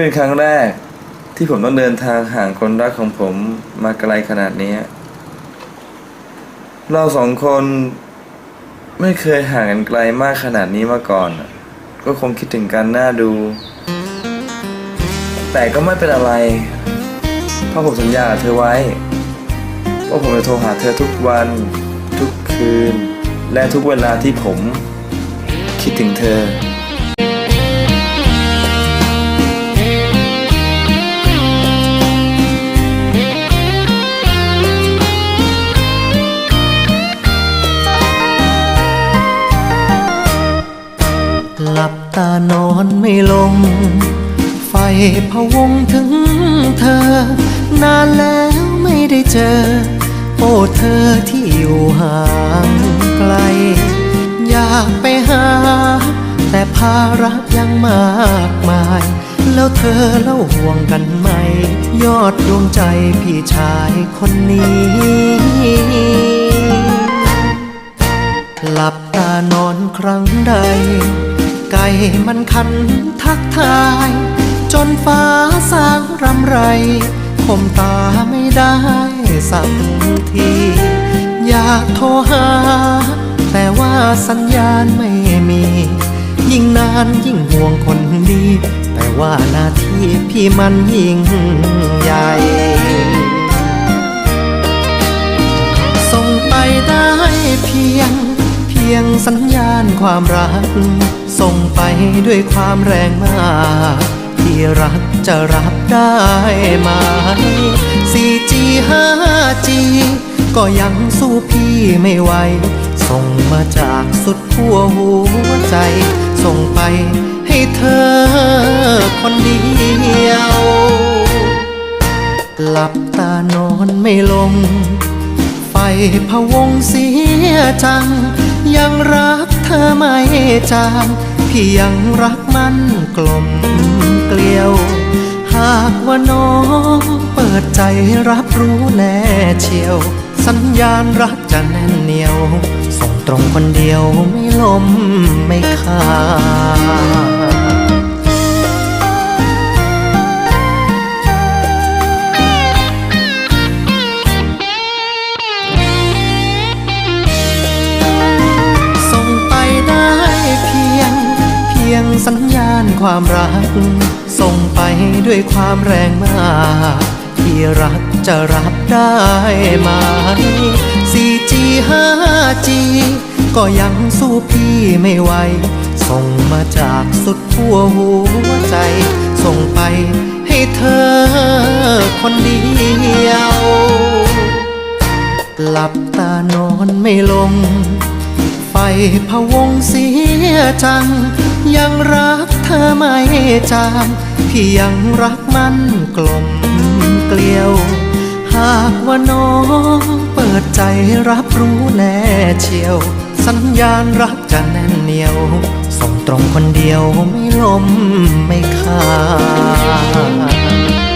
เป็นครั้งแรกที่ผมต้องเดินทางห่างคนรักของผมมาไกลขนาดนี้เราสองคนไม่เคยห่างกันไกลมากขนาดนี้มาก่อนก็คงคิดถึงกันน่าดูแต่ก็ไม่เป็นอะไรเพราะผมสัญญากับเธอไว้ว่าผมจะโทรหาเธอทุกวันทุกคืนและทุกเวลาที่ผมคิดถึงเธอหลับตานอนไม่ลงไฟพะวงถึงเธอนานแล้วไม่ได้เจอโอ้เธอที่อยู่ห่างไกลอยากไปหาแต่ภาระยังมากมายแล้วเธอเล่าห่วงกันไหมยอดดวงใจพี่ชายคนนี้หลับตานอนครั้งใดไก่มันคันทักทายจนฟ้าสางรำไรคมตาไม่ได้สักทีอยากโทรหาแต่ว่าสัญญาณไม่มียิ่งนานยิ่งห่วงคนดีแต่ว่าหน้าที่พี่มันยิ่งใหญ่ส่งไปได้เพียงสัญญาณความรักส่งไปด้วยความแรงมากที่รักจะรับได้ไหม 4G 5G ก็ยังสู้พี่ไม่ไหวส่งมาจากสุดขั้วหัวใจส่งไปให้เธอคนเดียวหลับตานอนไม่ลงไฟพะวงเสียจังยังรักเธอไม่จางพี่ยังรักมันกลมเกลียวหากว่าน้องเปิดใจรับรู้แน่เชียวสัญญาณรักจะแน่นเหนียวส่งตรงคนเดียวไม่ล้มไม่ขาดสัญญาณความรักส่งไปด้วยความแรงมากที่รักจะรับได้ไหม 4G 5G ก็ยังสู้พี่ไม่ไหวส่งมาจากสุดขั้วหัวใจส่งไปให้เธอคนเดียวหลับตานอนไม่ลงไฟพะวงเสียจังยังรักเธอไม่จางพี่ยังรักมันกลมเกลียวหากว่าน้องเปิดใจรับรู้แน่เชียวสัญญาณรักจะแน่นเหนียวส่งตรงคนเดียวไม่ล้มไม่ขาด